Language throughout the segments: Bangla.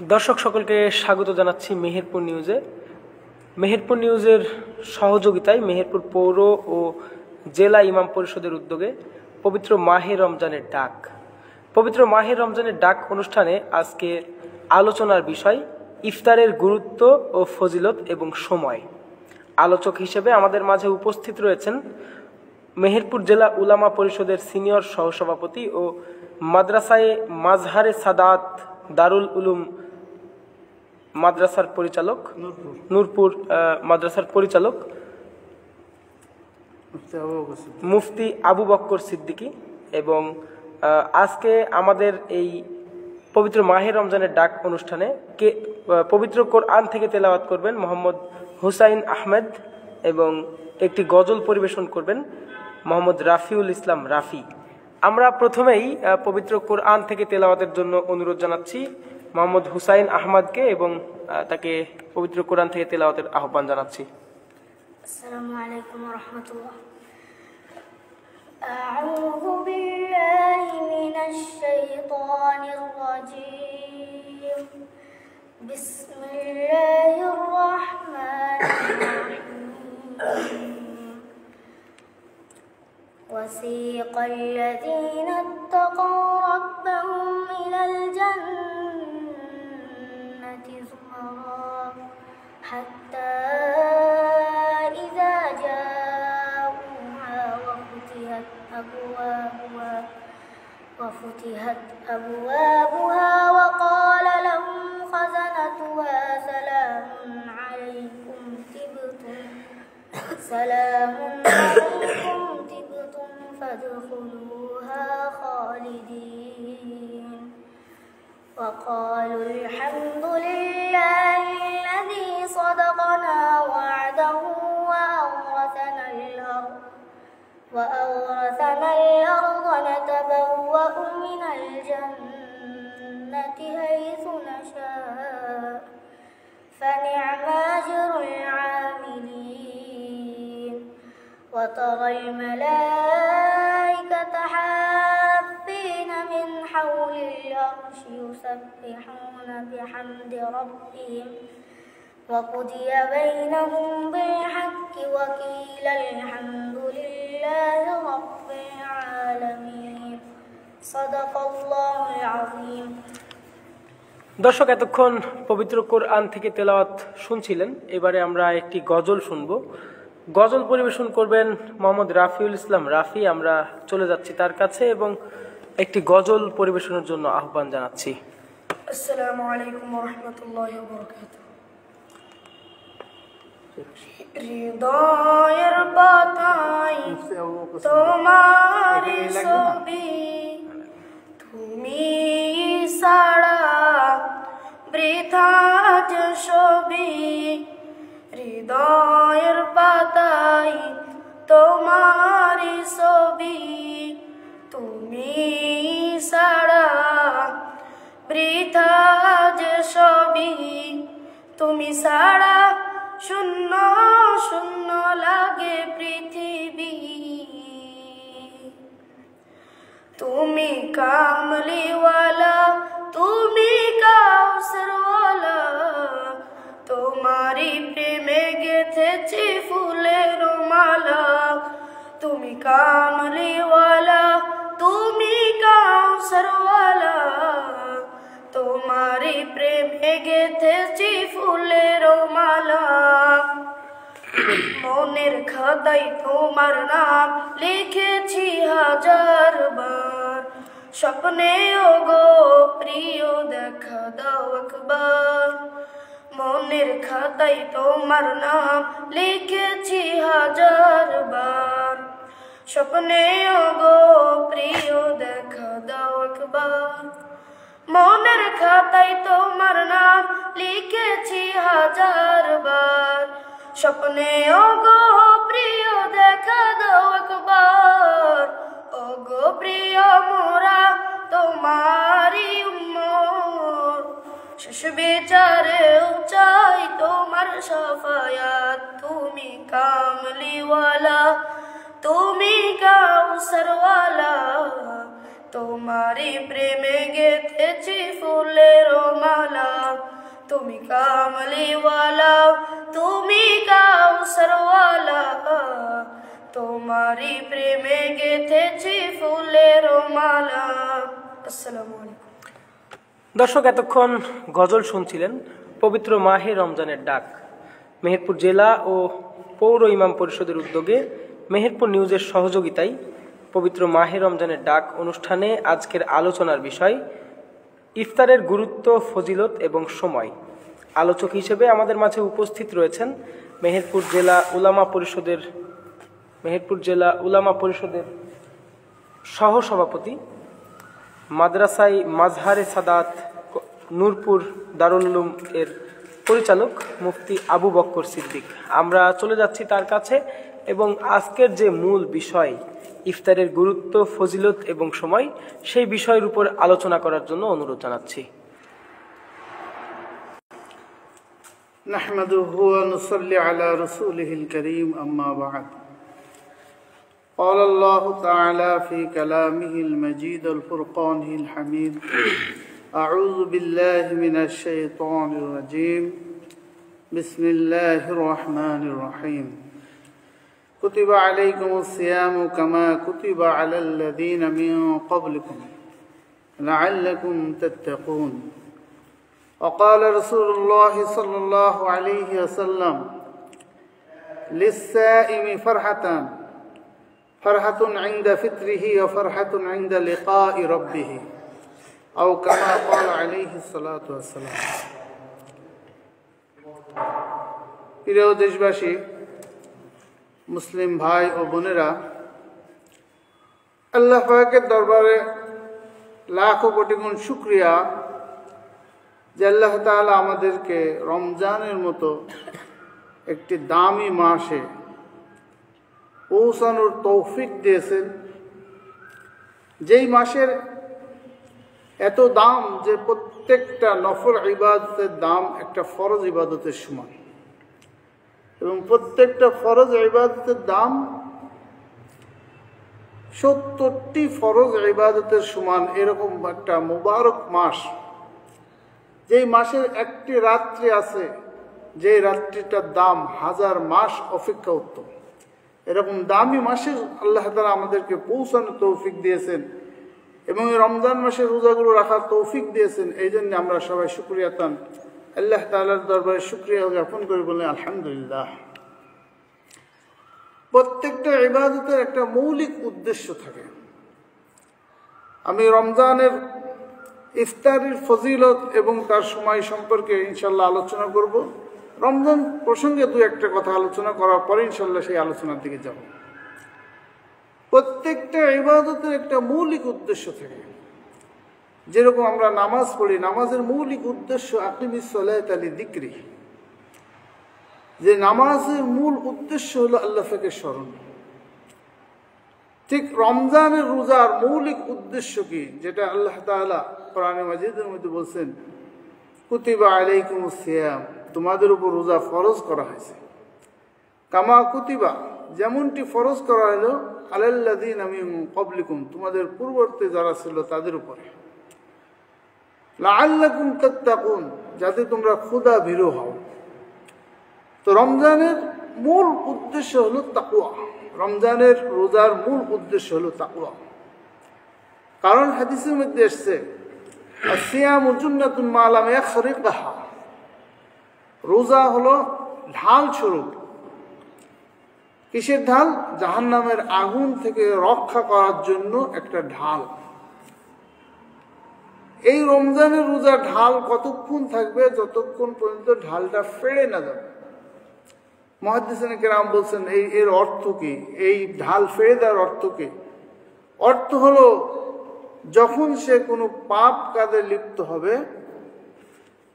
দর্শক সকলকে স্বাগত জানাচ্ছি মেহেরপুর নিউজে। মেহেরপুর নিউজের সহযোগিতায় মেহেরপুর পৌর ও জেলা ইমাম পরিষদের উদ্যোগে পবিত্র মাহে রমজানের ডাক অনুষ্ঠানে আজকে আলোচনার বিষয় ইফতারের গুরুত্ব ও ফজিলত এবং সময়। আলোচক হিসেবে আমাদের মাঝে উপস্থিত রয়েছেন মেহেরপুর জেলা উলামা পরিষদের সিনিয়র সহসভাপতি ও মাদ্রাসায়ে মাজহারে সাদাত দারুল উলুম মাদ্রাসার পরিচালক নূরপুর মাদ্রাসার পরিচালক মুফতি আবু বক্কর সিদ্দিকী এবং আজকে আমাদের এই পবিত্র মাহে রমজানের ডাক অনুষ্ঠানে পবিত্র কোরআন থেকে তেলাওয়াত করবেন মোহাম্মদ হুসাইন আহমেদ এবং একটি গজল পরিবেশন করবেন মোহাম্মদ রাফিউল ইসলাম রাফি। আমরা প্রথমেই পবিত্র কোরআন থেকে তেলাওয়াতের জন্য অনুরোধ জানাচ্ছি মোহাম্মদ হুসাইন আহমদকে এবং তাকে পবিত্র কোরআন থেকে তেলাওয়াতের আহ্বান জানাচ্ছি। আসসালামু আলাইকুম ওয়া রাহমাতুল্লাহ। আউযু বিল্লাহি মিনাশ শাইতানির রাজীম। বিসমিল্লাহির রাহমানির রাহিম। وسيق الذين اتقوا ربهم إلى الجنة زمرا حتى إذا جاءوها وفتحت أبوابها وقال لهم خزنتها سلام عليكم طبتم فادخلوها خالدين وقالوا الحمد لله الذي صدقنا وعده وأورثنا الأرض نتبوأ من الجنة حيث نشاء فنعم أجر العاملين وترى الملائكة حافين من حول العرش يسبحون بحمد ربهم وقضي بينهم بالحق وقيل الحمد لله رب العالمين صدق الله العظيم। দর্শক এতক্ষণ পবিত্র কোরআন থেকে তেলাওয়াত শুনছিলেন। এবারে আমরা একটি গজল শুনবো। গজল পরিবেশন করবেন মোহাম্মদ রাফিউল ইসলাম রাফি। আমরা চলে যাচ্ছি তার কাছে এবং একটি গজল পরিবেশনের জন্য আহ্বান জানাচ্ছি। আসসালামু আলাইকুম ওয়া রাহমাতুল্লাহি ওয়া বারাকাতুহু। হৃদয়ের পাতায় তোমার ছবি, তুমি ছাড়া বৃথা যে ছবি। হৃদয়ের পাতায় তোমার ছবি, তুমি ছাড়া বৃথা যে ছবি। তুমি ছাড়া শূন্য শূন্য লাগে পৃথিবী। তুমি কামলিওয়ালা, তুমি কাউসারওয়ালা, তোমারই প্রেমে গেথেছি ফুলের মালা। তুমি কামলিওয়ালা, তুমি কাউসারওয়ালা, তোমারই প্রেমে গেথেছি ফুলের মালা। মনের খাতায় তোমার নাম লিখেছি হাজার বার, স্বপ্নে ওগো প্রিয় দেখা দাও একবার। মনের খাতায় তোমার নাম লিখেছি হাজার বার, স্বপ্নে ওগো প্রিয় দেখা দাও একবার। মনের খাতায় তোমার নাম লিখেছি হাজার বার, স্বপ্নে ওগো প্রিয় দেখা দাও একবার। ওগো প্রিয় মোরা তোমারই উম্মত, শেষ বিচারেও চাই তোমার শাফায়াত। তুমি কামলিওয়ালা, তুমি কাউসারওয়ালা, তোমারি প্রেমে গেথেছি ফুলের মালা। তুমি কামলিওয়ালা, তুমি কাউসারওয়ালা, তোমারই প্রেমে গেথেছি ফুলের মালা। আসসালামু আলাইকুম। দর্শক, এতক্ষণ গজল শুনছিলেন পবিত্র মাহে রমজানের ডাক। মেহেরপুর জেলা ও পৌর ইমাম পরিষদের উদ্যোগে মেহেরপুর নিউজের সহযোগিতায় পবিত্র মাহে রমজানের ডাক অনুষ্ঠানে আজকের আলোচনার বিষয় ইফতারের গুরুত্ব, ফজিলত এবং সময়। আলোচক হিসেবে আমাদের মাঝে উপস্থিত রয়েছেন মেহেরপুর জেলা উলামা পরিষদের সহসভাপতি, মাদ্রাসায় মাজহারে সাদাত নূরপুর দারুল উলুম এর পরিচালক মুফতি আবু বক্কর সিদ্দিক। আমরা চলে যাচ্ছি তার কাছে এবং আজকের যে মূল বিষয় ইফতারের গুরুত্ব, ফজিলত এবং সময়, সেই বিষয়ের উপর আলোচনা করার জন্য অনুরোধ জানাচ্ছি। নাহমাদুহু ওয়া নুসাল্লি আলা রাসূলিহিল কারীম, আম্মা বা'দ। قال الله تعالى في كلامه المجيد الفرقان الحميد: أعوذ بالله من الشيطان الرجيم، بسم الله الرحمن الرحيم. كتب عليكم الصيام كما كتب على الذين من قبلكم لعلكم تتقون. وقال رسول الله صلى الله عليه وسلم: للصائم فرحتان، فرحة عند فطره وفرحة عند لقاء ربه، أو كما قال عليه الصلاة والسلام. প্রিয় দেশবাসী, মুসলিম ভাই ও বোনেরা, আল্লাহ পাকের দরবারে লাখো কোটি গুণ শুকরিয়া যে আল্লাহ তাআলা আমাদেরকে রমজানের মতো একটি দামি মাসে পৌঁছানোর তৌফিক দিয়েছেন, যেই মাসের এত দাম যে প্রত্যেকটা নফল ইবাদতের দাম একটা ফরজ ইবাদতের সমান, এবং প্রত্যেকটা ফরজ ইবাদতের দাম 70টি ফরজ ইবাদতের সমান। এরকম একটা মুবারক মাস, যেই মাসের একটি রাত্রি আছে যে রাত্রিটার দাম 1000 মাস অপেক্ষা উত্তম। এরকম দামি মাসে আল্লাহ তাআলা আমাদেরকে পৌঁছানোর তৌফিক দিয়েছেন এবং এই রমজান মাসের রোজাগুলো রাখার তৌফিক দিয়েছেন। এই জন্য আমরা সবাই শুকরিয়া তান আল্লাহ তাআলার দরবারে শুকরিয়া জ্ঞাপন করে বলেন আলহামদুলিল্লাহ। প্রত্যেকটা ইবাদতের একটা মৌলিক উদ্দেশ্য থাকে। আমি রমজানের ইফতারের ফজিলত এবং তার সময় সম্পর্কে ইনশাল্লাহ আলোচনা করব। রমজান প্রসঙ্গে দু একটা কথা আলোচনা করার পরে ইনশাল্লাহ সেই আলোচনার দিকে যাব। প্রত্যেকটা ইবাদতের একটা মৌলিক উদ্দেশ্য থাকে। যেরকম আমরা নামাজ পড়ি, নামাজের মৌলিক উদ্দেশ্য আকিমিস সালাতা লিযিকরি, যে নামাজের মূল উদ্দেশ্য হলো আল্লাহ পাকের স্মরণ। ঠিক রমজানের রোজার মৌলিক উদ্দেশ্য কি, যেটা আল্লাহ তাআলা কোরআনে মাজিদের মধ্যে বলছেন, কুতিবা আলাইকুমুস সিয়াম, তোমাদের উপর রোজা ফরজ করা হয়েছে। কামা কুতিবা, যেমনটি ফরজ করা হলো, আলাল্লাযীনা মিন ক্বাবলিকুম, তোমাদের পূর্ববর্তী যারা ছিল তাদের উপরে, লাআল্লাকুম তাত্তাকুন, যাতে তোমরা ক্ষুধা ভীরু হও। তো রমজানের মূল উদ্দেশ্য হলো তাকওয়া। রমজানের রোজার মূল উদ্দেশ্য হলো তাকওয়া। কারণ হাদিসের মধ্যে এসেছে, আসিয়ামু জুন্নাতুন মা লাম ইয়াখরিকহা, রোজা হলো ঢাল স্বরূপ। কিসের ঢাল? জাহান্নামের আগুন থেকে রক্ষা করার জন্য একটা ঢাল। এই রমজানের রোজা ঢাল কতক্ষণ থাকবে? যতক্ষণ পর্যন্ত ঢালটা ফেড়ে না যাবে। মুহাদ্দিসিনে কেরাম বলছেন এর অর্থ কি, এই ঢাল ফেড়ে দেওয়ার অর্থ কি? অর্থ হলো যখন সে কোনো পাপ কাজে লিপ্ত হবে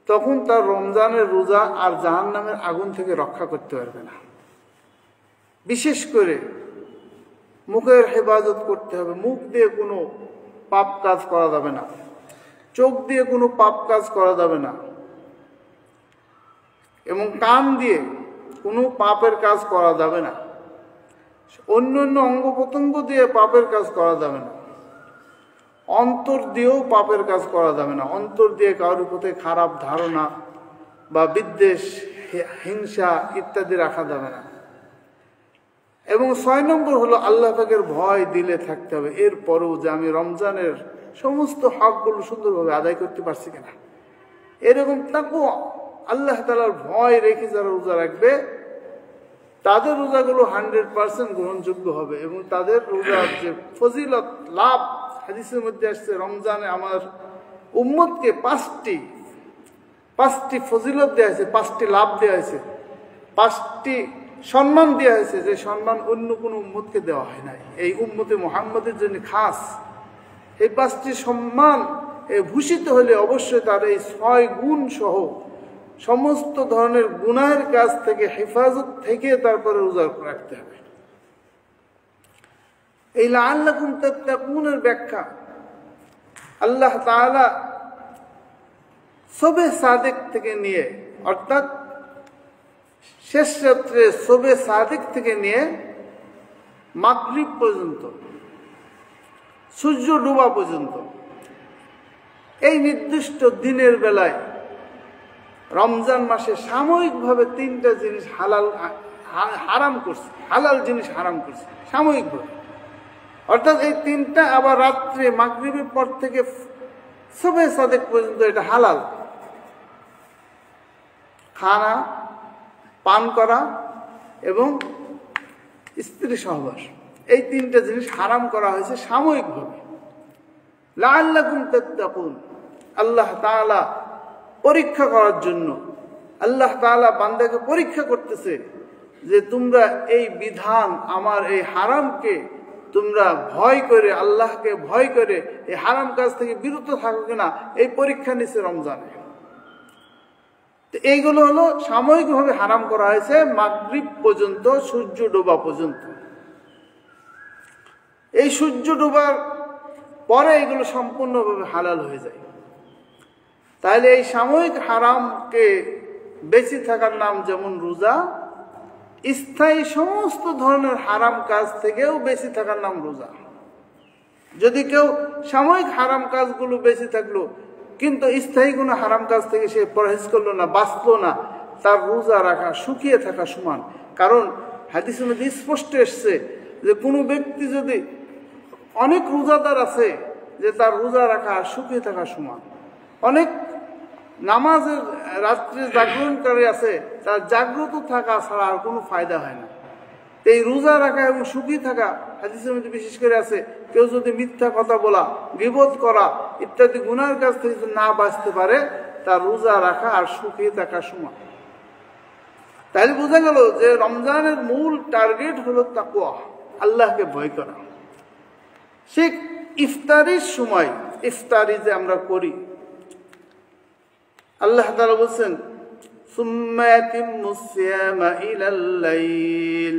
তখন তার রমজানের রোজা আর জাহান্নামের আগুন থেকে রক্ষা করতে পারবে না। বিশেষ করে মুখের হেফাজত করতে হবে। মুখ দিয়ে কোনো পাপ কাজ করা যাবে না, চোখ দিয়ে কোনো পাপ কাজ করা যাবে না, এবং কান দিয়ে কোনো পাপের কাজ করা যাবে না। অন্য অন্য অঙ্গ প্রত্যঙ্গ দিয়ে পাপের কাজ করা যাবে না। অন্তর দিয়েও পাপের কাজ করা যাবে না। অন্তর দিয়ে কারোর প্রতি খারাপ ধারণা, বা বিদ্বেষ, হিংসা ইত্যাদি রাখা যাবে না। এবং 6 নম্বর হলো আল্লাহ পাকের ভয় দিলে থাকতে হবে। এরপরও যে আমি রমজানের সমস্ত হকগুলো সুন্দরভাবে আদায় করতে পারছি কিনা, এরকম তাকওয়া, আল্লাহ তাআলার ভয় রেখে যারা রোজা রাখবে তাদের রোজাগুলো 100% গ্রহণযোগ্য হবে। এবং তাদের রোজার যে ফজিলত লাভ, হাদিসের মধ্যে আসছে রমজানে আমার উম্মতকে 5টি ফজিলত দেওয়া হয়েছে, 5টি লাভ দেওয়া হয়েছে, 5টি সম্মান দেওয়া হয়েছে, যে সম্মান অন্য কোনো উম্মতকে দেওয়া হয় নাই। এই উম্মতে মুহাম্মদের জন্য খাস এই 5টি সম্মান ভূষিত হলে অবশ্যই তার এই 6 গুণ সহ সমস্ত ধরনের গুনাহের কাজ থেকে হেফাজত থেকে তারপরে রোজা রাখতে হবে। এই লাআল্লাকুম তাত্তাকুনের ব্যাখ্যা আল্লাহ তাআলা শবে সাদিক থেকে নিয়ে, অর্থাৎ শেষ রাত্রে শবে সাদিক থেকে নিয়ে মাগরিব পর্যন্ত, সূর্য ডোবা পর্যন্ত, এই নির্দিষ্ট দিনের বেলায় রমজান মাসে সাময়িকভাবে 3টা জিনিস হারাম করছে, হালাল জিনিস হারাম করছে সাময়িকভাবে। অর্থাৎ এই 3টা আবার রাত্রে মাগরিবের পর থেকে শবে সাদিক পর্যন্ত এটা হালাল। খানা, পান করা এবং স্ত্রী সহবাস, এই 3টা জিনিস হারাম করা হয়েছে সাময়িকভাবে। লাআল্লাকুম তাত্তাকুন, আল্লাহ তাআলা পরীক্ষা করার জন্য, আল্লাহ তাআলা বান্দাকে পরীক্ষা করতেছে যে তোমরা এই বিধান, আমার এই হারামকে তোমরা ভয় করে, আল্লাহকে ভয় করে এই হারাম কাজ থেকে বিরত থাকো কিনা, এই পরীক্ষা নিচ্ছে রমজানে। তো এইগুলো হলো সাময়িকভাবে হারাম করা হয়েছে মাগরিব পর্যন্ত, সূর্য ডোবা পর্যন্ত। এই সূর্য ডোবার পরে এগুলো সম্পূর্ণভাবে হালাল হয়ে যায়। তাহলে এই সাময়িক হারামকে বেঁচে থাকার নাম যেমন রোজা, স্থায়ী সমস্ত ধরনের হারাম কাজ থেকেও বেঁচে থাকার নাম রোজা। যদি কেউ সাময়িক হারাম কাজগুলো বেঁচে থাকলো কিন্তু স্থায়ী কোনো হারাম কাজ থেকে সে পরহেজ করলো না, বাঁচলো না, তার রোজা রাখা শুকিয়ে থাকা সমান। কারণ হাদিসের মধ্যে স্পষ্ট এসছে যে কোনো ব্যক্তি যদি, অনেক রোজাদার আছে যে তার রোজা রাখা শুকিয়ে থাকা সমান, অনেক নামাজের রাত্রে জাগরণকারী আছে, তার জাগ্রত থাকা ছাড়া আর কোনো ফায়দা হয় না। এই রোজা রাখা এবং শুকিয়ে থাকা হাদিসের মধ্যে বিশেষ করে আছে, কেউ যদি মিথ্যা কথা বলা, গীবত করা ইত্যাদি গুনাহের কাছ থেকে যদি না বাঁচতে পারে, তার রোজা রাখা আর শুকিয়ে থাকা সমান। তাহলে বোঝা গেল যে রমজানের মূল টার্গেট হলো তাকওয়া, আল্লাহকে ভয় করা। সে ইফতারির সময়, ইফতারি যে আমরা করি, আল্লাহ তাআলা বলেন সুম্মা ইয়াতিম্মুস সিয়ামা ইলাল লাইল,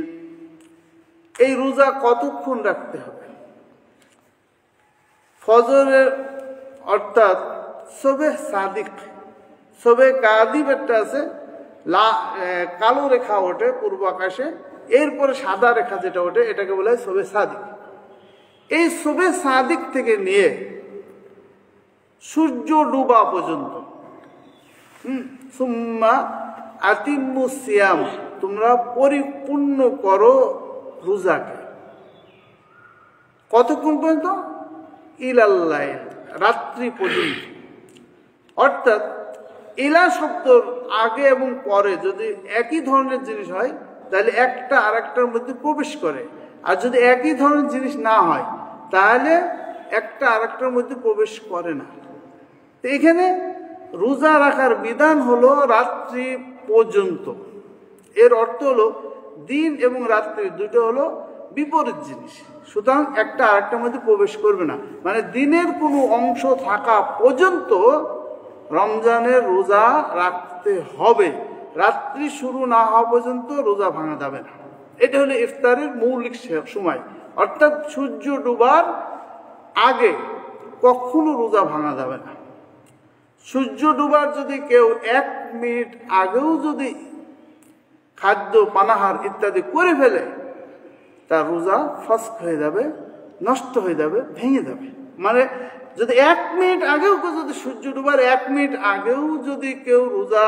এই রোজা কতক্ষণ রাখতে হবে? ফজরের অর্থাৎ শবে সাদিক, শবে কাদিব একটা আছে, কালো রেখা ওঠে পূর্ব আকাশে, এরপরে সাদা রেখা যেটা ওঠে এটাকে বলা হয় শবে সাদিক। এই শবে সাদিক থেকে নিয়ে সূর্য ডুবা পর্যন্ত, সুম্মা আতিম্মুস সিয়াম, তোমরা পরিপূর্ণ করো রোজাকে। কতক্ষণ পর্যন্ত? ইলাল লাইল, রাত্রি পর্যন্ত। অর্থাৎ ইলা শব্দর আগে এবং পরে যদি একই ধরনের জিনিস হয় তাহলে একটা আর একটার মধ্যে প্রবেশ করে, আর যদি একই ধরনের জিনিস না হয় তাহলে একটা আর একটার মধ্যে প্রবেশ করে না। তো এখানে রোজা রাখার বিধান হলো রাত্রি পর্যন্ত। এর অর্থ হলো দিন এবং রাত্রি দুটো হলো বিপরীত জিনিস, সুতরাং একটা আরেকটার মধ্যে প্রবেশ করবে না। মানে দিনের কোনো অংশ থাকা পর্যন্ত রমজানের রোজা রাখতে হবে, রাত্রি শুরু না হওয়া পর্যন্ত রোজা ভাঙা যাবে না। এটা হলো ইফতারের মৌলিক সময়, অর্থাৎ সূর্য ডুবার আগে কখনো রোজা ভাঙা যাবে না। সূর্য ডুবার যদি কেউ 1 মিনিট আগেও যদি খাদ্য পানাহার ইত্যাদি করে ফেলে, তার রোজা ফস্ক হয়ে যাবে, নষ্ট হয়ে যাবে, ভেঙে যাবে। মানে যদি 1 মিনিট আগেও, যদি সূর্য ডুবার 1 মিনিট আগেও যদি কেউ রোজা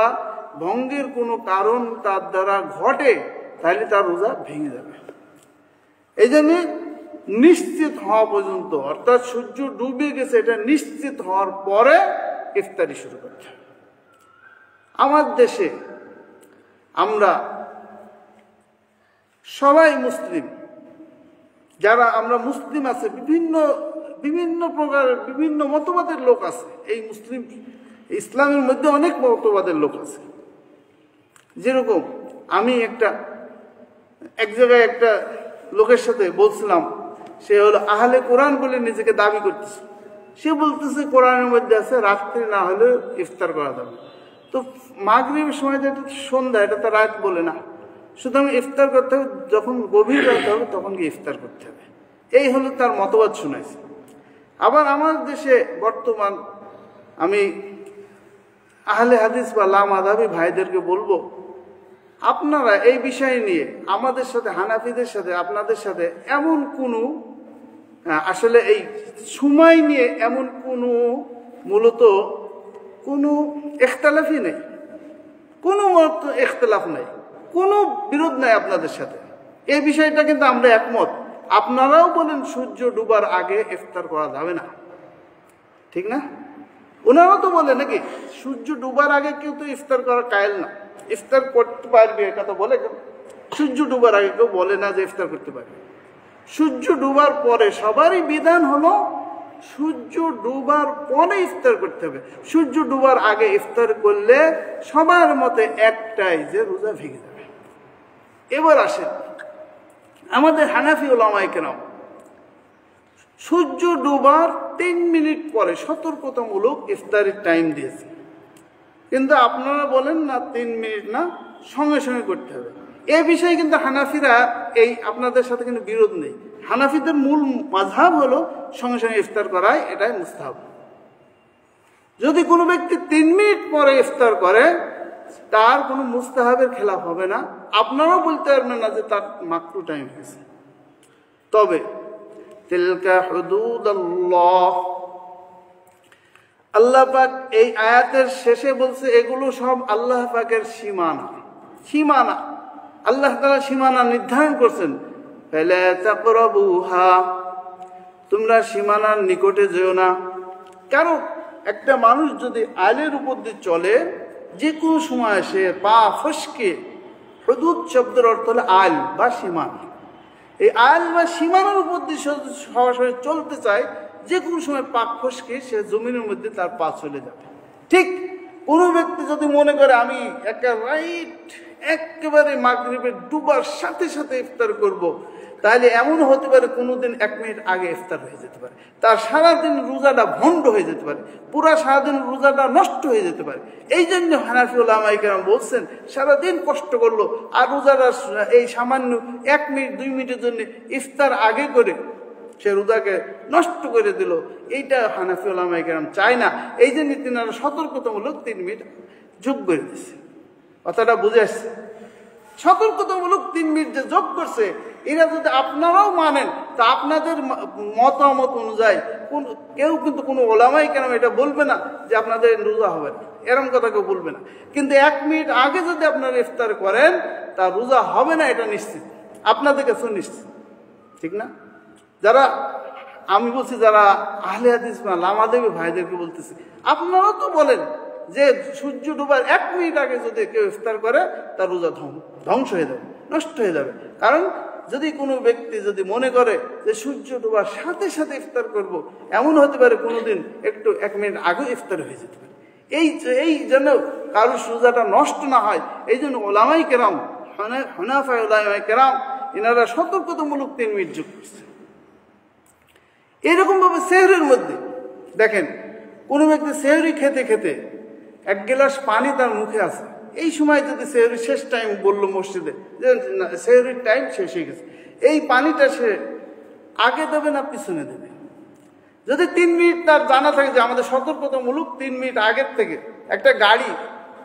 ভঙ্গের কোনো কারণ তার দ্বারা ঘটে, তাহলে তার রোজা ভেঙে যাবে। এই জন্য নিশ্চিত হওয়া পর্যন্ত, অর্থাৎ সূর্য ডুবে গেছে এটা নিশ্চিত হওয়ার পরে ইফতারি শুরু করতে হবে। আমার দেশে আমরা সবাই মুসলিম, যারা আমরা মুসলিম আছে, বিভিন্ন বিভিন্ন প্রকারের বিভিন্ন মতবাদের লোক আছে। এই মুসলিম ইসলামের মধ্যে অনেক মতবাদের লোক আছে। যেরকম আমি এক জায়গায় একটা লোকের সাথে বলছিলাম, সে হলো আহলে কোরআন বলে নিজেকে দাবি করতেছে। সে বলতেছে কোরআনের মধ্যে আছে রাত্রি না হলে ইফতার করা যাবে। তো মাগরিবের সময় যেটা সন্ধ্যা, এটা তো রাত বলে না, সুতরাং ইফতার করতে হবে যখন গভীর রাত হবে তখন গিয়ে ইফতার করতে হবে। এই হলো তার মতবাদ শুনাইছে। আবার আমার দেশে বর্তমান আমি আহলে হাদিস বা লামাযহাবী ভাইদেরকে বলবো, আপনারা এই বিষয় নিয়ে আমাদের সাথে, হানাফিদের সাথে, আপনাদের সাথে এমন কোনো আসলে এই সময় নিয়ে এমন কোনো মূলত কোনো ইখতিলাফই নেই, কোনো ইখতিলাফ নেই, কোনো বিরোধ নাই আপনাদের সাথে। এই বিষয়টা কিন্তু আমরা একমত। আপনারাও বলেন সূর্য ডুবার আগে ইফতার করা যাবে না, ঠিক না? ওনারাও তো বলে নাকি সূর্য ডুবার আগে কেউ তো ইফতার করার কায়েল না, ইফতার করতে পারবে এটা তো বলে। সূর্য ডুবার আগে কেউ বলে না যে ইফতার করতে পারবে। সূর্য ডুবার পরে সবারই বিধান হলো সূর্য ডুবার পরে ইফতার করতে হবে। সূর্য ডুবার আগে ইফতার করলে সবার মতে একটাই, যে রোজা ভেঙে যাবে। এবার আসেন আমাদের হানাফি উলামায়ে কেরাম সূর্য ডুবার 3 মিনিট পরে সতর্কতামূলক ইফতারের টাইম দিয়েছে, কিন্তু আপনারা বলেন না 3 মিনিট না, সঙ্গে সঙ্গে করতে হবে। এ বিষয়ে কিন্তু হানাফিরা এই আপনাদের সাথে কিন্তু বিরোধ নেই। হানাফিদের মূল মাযহাব হলো সঙ্গে সঙ্গে ইফতার করাই, এটাই মুস্তাহাব। যদি কোনো ব্যক্তি 3 মিনিট পরে ইফতার করে তার কোনো মুস্তাহাবের খেলাফ হবে না। আপনারাও বলতে পারবেন না যে তার মাকরু টাইম হয়েছে। তবে তিলকা হুদুদাল্লাহ, আল্লাহ পাক এই আয়াতের শেষে বলছে এগুলো সব আল্লাহ পাকের সীমানা। সীমানা আল্লাহ তাআলা সীমানা নির্ধারণ করছেন। ফালা তাকরাবুহা, তোমরা সীমানার নিকটে যেও না। কারণ একটা মানুষ যদি আইলের উপর দিয়ে চলে, যে কোনো সময় সে পা ফসকে, হুদুদ শব্দের অর্থ হলো আইল বা সীমানা। এই আইল বা সীমানার উপর দিয়ে সরাসরি চলতে চায়, যে কোনো সময় পা ফসকে সে জমিনের মধ্যে তার পা চলে যাবে। ঠিক কোনো ব্যক্তি যদি মনে করে আমি একেবারে মাগরিবের ডুবার সাথে সাথে ইফতার করব, তাহলে এমন হতে পারে কোনোদিন 1 মিনিট আগে ইফতার হয়ে যেতে পারে, তার সারাদিন রোজাটা ভণ্ড হয়ে যেতে পারে, পুরা সারাদিন রোজাটা নষ্ট হয়ে যেতে পারে। এই জন্য হানাফি উলামায়ে কেরাম বলছেন সারাদিন কষ্ট করলো আর রোজাটা এই সামান্য 1 মিনিট 2 মিনিটের জন্য ইফতার আগে করে সে রোজাকে নষ্ট করে দিল, এইটা হানাফি উলামায়ে কেরাম চায় না। এই জন্য তিনারা সতর্কতামূলক 3 মিনিট যোগ করে দিচ্ছে। কথাটা বুঝে আসছে? সতর্কতামূলক 3 মিনিট যে যোগ করছে, এরা যদি আপনারাও মানেন তা আপনাদের মতামত অনুযায়ী কেউ কিন্তু কোনো ওলামায়ে কেরাম এটা বলবে না যে আপনাদের রোজা হবে না, এরকম কথা কেউ বলবে না। কিন্তু 1 মিনিট আগে যদি আপনারা ইফতার করেন তা রোজা হবে না, এটা নিশ্চিত, আপনাদের কাছে নিশ্চিত, ঠিক না? যারা আমি বলছি, যারা আহলে হাদিস বা লামাযহাবী ভাইদেরকে বলতেছি, আপনারাও তো বলেন যে সূর্য ডুবার 1 মিনিট আগে যদি কেউ ইফতার করে তার রোজা ধ্বংস হয়ে যাবে, নষ্ট হয়ে যাবে। কারণ যদি কোনো ব্যক্তি যদি মনে করে যে সূর্য ডুবার সাথে সাথে ইফতার করব, এমন হতে পারে কোনোদিন একটু 1 মিনিট আগে ইফতার হয়ে যেতে পারে। এই জন্য কারো রোজাটা নষ্ট না হয়, এই জন্য ওলামায়ে কেরাম, হানাফি ওলামায়ে কেরাম এনারা সতর্কতামূলক 3 মিনিট যোগ করছে। এরকম ভাবে সেহরির মধ্যে দেখেন, কোনো ব্যক্তি সেহরি খেতে খেতে 1 গ্লাস পানি তার মুখে আছে, এই সময় যদি সেহরি শেষ টাইম বললো মসজিদে যে সেহরির টাইম শেষ হয়ে গেছে, এই পানিটা সে আগে দেবে না পিছনে দেবে? যদি 3 মিনিট তার জানা থাকে যে আমাদের সতর্কতামূলক 3 মিনিট আগের থেকে একটা গাড়ি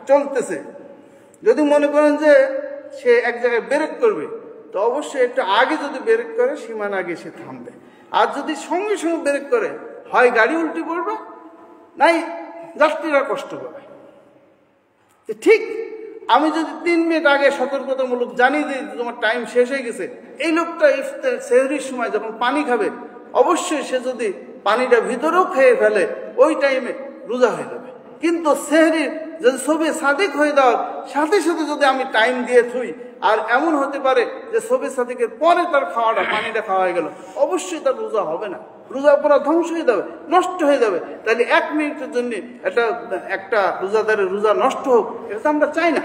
চলতেছে, যদি মনে করেন যে সে এক জায়গায় ব্রেক করবে, তো অবশ্যই একটু আগে যদি ব্রেক করে সীমানা আগে সে থামবে। আর যদি সঙ্গে সঙ্গে ব্রেক করে, হয় গাড়ি উল্টে পড়বে, নাই যাত্রীরা কষ্ট পাবে। ঠিক আমি যদি 3 মিনিট আগে সতর্কতামূলক জানিয়ে দিই তোমার টাইম শেষ হয়ে গেছে, এই লোকটা ইফতার সেহরির সময় যখন পানি খাবে অবশ্যই সে যদি পানিটা ভিতরেও খেয়ে ফেলে ওই টাইমে রোজা হয়ে যাবে। কিন্তু সেহরির যদি সবে সাদিক হয়ে যাওয়ার সাথে সাথে যদি আমি টাইম দিয়ে থুই, আর এমন হতে পারে যে সবে সাদিকের পরে তার খাওয়াটা পানিটা খাওয়া হয়ে গেল, অবশ্যই তার রোজা হবে না, রোজা পুরো ধ্বংস হয়ে যাবে, নষ্ট হয়ে যাবে। তাহলে 1 মিনিটের জন্য একটা রোজাদারের রোজা নষ্ট হোক, এটা তো আমরা চাই না।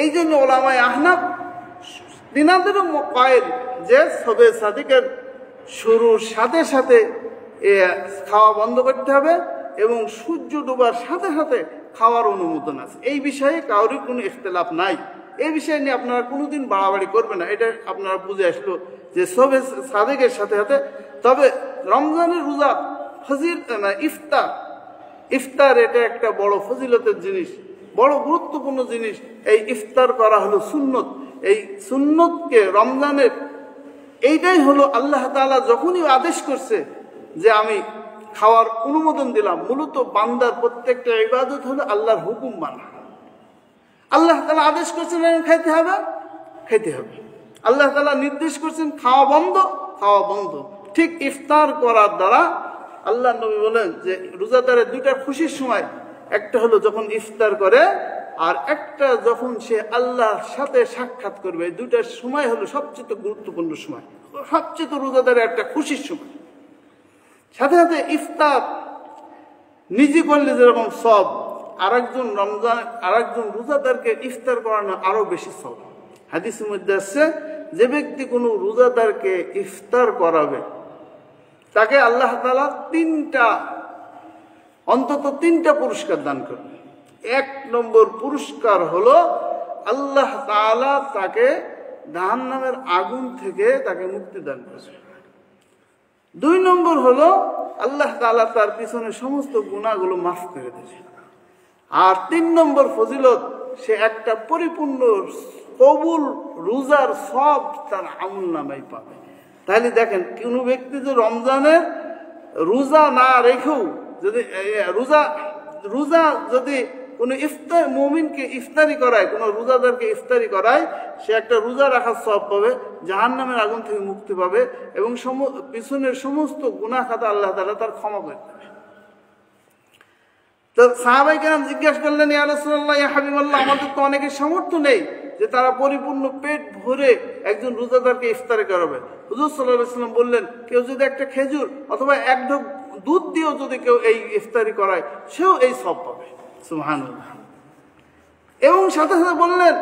এই জন্য ওলামায়ে আহনাফ তিনাদেরও কয়েল যে সবে সাদিকের শুরুর সাথে সাথে খাওয়া বন্ধ করতে হবে এবং সূর্য ডোবার সাথে সাথে খাওয়ার অনুমোদন আছে। এই বিষয়ে কারোরই কোনো ইখতিলাফ নাই। এই বিষয় নিয়ে আপনারা কোনোদিন বাড়াবাড়ি করবেন না, এটা আপনারা বুঝে আসলো যে সবে সাদিকের সাথে সাথে। তবে রমজানের রোজা ইফতার এটা একটা বড় ফজিলতের জিনিস, বড় গুরুত্বপূর্ণ জিনিস। এই ইফতার করা হলো সুন্নত। এই সুন্নতকে রমজানের এইটাই হলো আল্লাহ তাআলা যখনই আদেশ করছে যে আমি খাওয়ার অনুমোদন দিলাম, মূলত বান্দার প্রত্যেকটা ইবাদত হলো আল্লাহর হুকুম মানা। আল্লাহ তাআলা আদেশ করছেন খাইতে হবে, খাইতে হবে। আল্লাহ তাআলা নির্দেশ করছেন খাওয়া বন্ধ, খাওয়া বন্ধ। ঠিক ইফতার করার দ্বারা আল্লাহ নবী বলেন যে রোজাদারের 2টা খুশির সময়, একটা হলো যখন ইফতার করে, আর একটা যখন সে আল্লাহর সাথে সাক্ষাৎ করবে। 2টার সময় হলো সবচেয়ে গুরুত্বপূর্ণ সময়, সবচেয়ে রোজাদারের একটা খুশির সময়। সাথে সাথে ইফতার নিজে করলে যেরকম সব, আরেকজন রোজাদারকে ইফতার করানো আরো বেশি সব। হাদিসের মধ্যে আসছে যে ব্যক্তি কোনো রোজাদারকে ইফতার করাবে তাকে আল্লাহ তাআলা অন্তত 3টা পুরস্কার দান করবে। 1 নম্বর পুরস্কার হলো আল্লাহ তাআলা তাকে জাহান্নামের আগুন থেকে তাকে মুক্তি দান করবে। 2 নম্বর হলো আল্লাহ তাআলা তার পিছনে সমস্ত গুনাহগুলো মাফ করে দেবে। আর 3 নম্বর ফজিলত, সে একটা পরিপূর্ণ কবুল রোজার সব তার আমলনামায় পাবে। তাহলে দেখেন, কোনো ব্যক্তি যে রমজানের রোজা না রেখেও যদি রোজা যদি কোনো মুমিনকে ইফতারি করায়, কোনো রোজাদারকে ইফতারি করায়, সে একটা রোজা রাখার সওয়াব পাবে, জাহান্নামের আগুন থেকে মুক্তি পাবে এবং পিছনের সমস্ত গুনাহ খাতা আল্লাহ তাআলা তার ক্ষমা করে দেবে। তো সাহাবায়ে কেরাম জিজ্ঞাসা করলেন, ইয়া রাসূলুল্লাহ, ইয়া হাবিবাল্লাহ, আমাদের তো অনেকের সামর্থ্য নেই যে তারা পরিপূর্ণ পেট ভরে একজন রোজাদারকে ইফতারি করাবে। হুজুর সাল্লাল্লাহু আলাইহি ওয়াসাল্লাম বললেন, কেউ যদি একটা খেজুর অথবা 1 ঢোক দুধ দিয়েও যদি কেউ এই ইফতারি করায়, সেও এই সওয়াব পাবে। সুবহানাল্লাহ। এবং সাথে সাথে বললেন,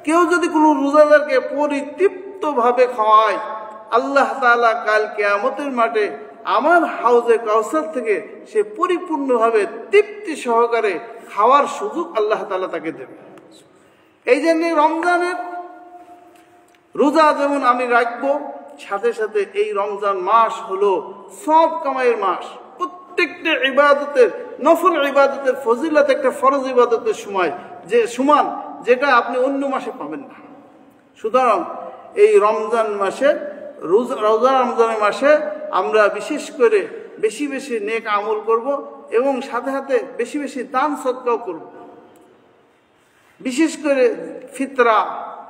কেউ যদি কোনো রোজাদারকে পরিতৃপ্তভাবে খাওয়ায়, আল্লাহ তাআলা কাল কিয়ামতের মাঠে আমার হাউজে কাউসার থেকে সে পরিপূর্ণভাবে তৃপ্তি সহকারে খাওয়ার সুযোগ আল্লাহ তাআলা তাকে দেবে। এই জন্য রমজানের রোজা যেমন আমি রাখবো, সাথে সাথে এই রমজান মাস হলো সব কামাইয়ের মাস। প্রত্যেকটা ইবাদতের, নফল ইবাদতের ফজিলত একটা ফরজ ইবাদতের সময় যে সমান, যেটা আপনি অন্য মাসে পাবেন না। সুতরাং এই রমজান মাসে, রমজানের মাসে আমরা বিশেষ করে বেশি বেশি নেক আমল করব এবং সাথে সাথে বেশি বেশি দান সদকাও করব। বিশেষ করে ফিতরা,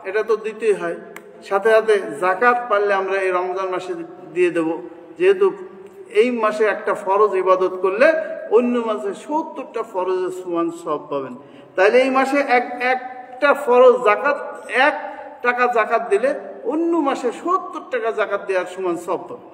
এটা তো দিতেই হয়। সাথে সাথে যাকাত পারলে আমরা এই রমজান মাসে দিয়ে দেব, যেহেতু এই মাসে একটা ফরজ ইবাদত করলে অন্য মাসে 70টা ফরজের সমান সওয়াব পাবেন। তাইলে এই মাসে একটা ফরজ যাকাত, 1 টাকা যাকাত দিলে অন্য মাসে 70 টাকা যাকাত দেওয়ার সমান সওয়াব পাবেন।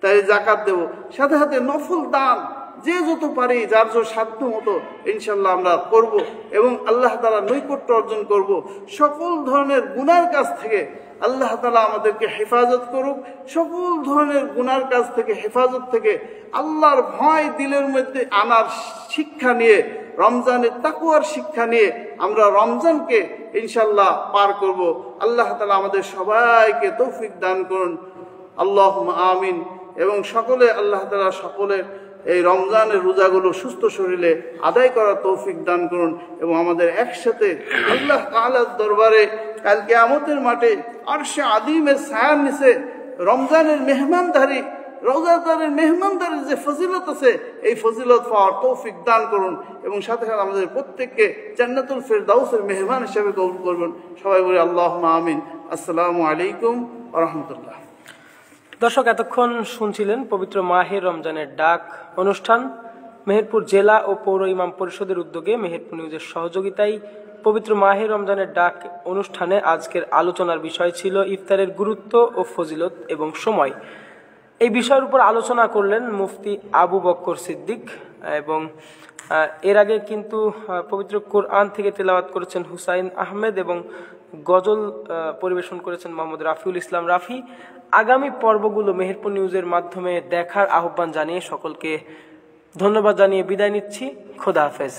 তাই যাকাত দেব। সাথে সাথে নফল দান যে যত পারি, যার যে সাধ্য মতো ইনশাল্লাহ আমরা করব এবং আল্লাহ তাআলা নৈকট্য অর্জন করব। সকল ধরনের গুনার কাজ থেকে আল্লাহ তাআলা আমাদেরকে হেফাজত করুক। সকল ধরনের গুনার কাজ থেকে, হেফাজত থেকে আল্লাহর ভয় দিলের মধ্যে আনার শিক্ষা নিয়ে, রমজানের তাকওয়ার শিক্ষা নিয়ে আমরা রমজানকে ইনশাল্লাহ পার করব। আল্লাহ তাআলা আমাদের সবাইকে তৌফিক দান করুন, আল্লাহুম্মা আমিন। এবং সকলে আল্লাহ তাআলা সকলের এই রমজানের রোজাগুলো সুস্থ শরীরে আদায় করার তৌফিক দান করুন এবং আমাদের একসাথে আল্লাহ তাআলার দরবারে কাল কিয়ামতের মাঠে আরশে আযীমের ছায়ার নিচে রমজানের মেহমানদারি রোজাদারের মেহমানদারের যে ফজিলত আছে এই ফজিলত পাওয়ার তৌফিক দান করুন এবং সাথে সাথে আমাদের প্রত্যেককে জান্নাতুল ফেরদাউসের মেহমান হিসেবে কবুল করবেন। সবাই বলি আল্লাহুম্মা আমিন। আসসালামু আলাইকুম ওয়া রাহমাতুল্লাহ। দর্শক, এতক্ষণ শুনছিলেন পবিত্র মাহে রমজানের ডাক অনুষ্ঠান। মেহেরপুর জেলা ও পৌর ইমাম পরিষদের উদ্যোগে মেহেরপুর নিউজের সহযোগিতায় পবিত্র মাহে রমজানের ডাক অনুষ্ঠানে আজকের আলোচনার বিষয় ছিল ইফতারের গুরুত্ব ও ফজিলত এবং সময়। এই বিষয়ের উপর আলোচনা করলেন মুফতি আবু বক্কর সিদ্দিক এবং এর আগে কিন্তু পবিত্র কোরআন থেকে তেলাওয়াত করেছেন হুসাইন আহমেদ এবং গজল পরিবেশন করেছেন মোহাম্মদ রাফিউল ইসলাম রাফি। আগামী পর্বগুলো মেহেরপুর নিউজের মাধ্যমে দেখার আহ্বান জানিয়ে সকলকে ধন্যবাদ জানিয়ে বিদায় নিচ্ছি। খোদা হাফেজ।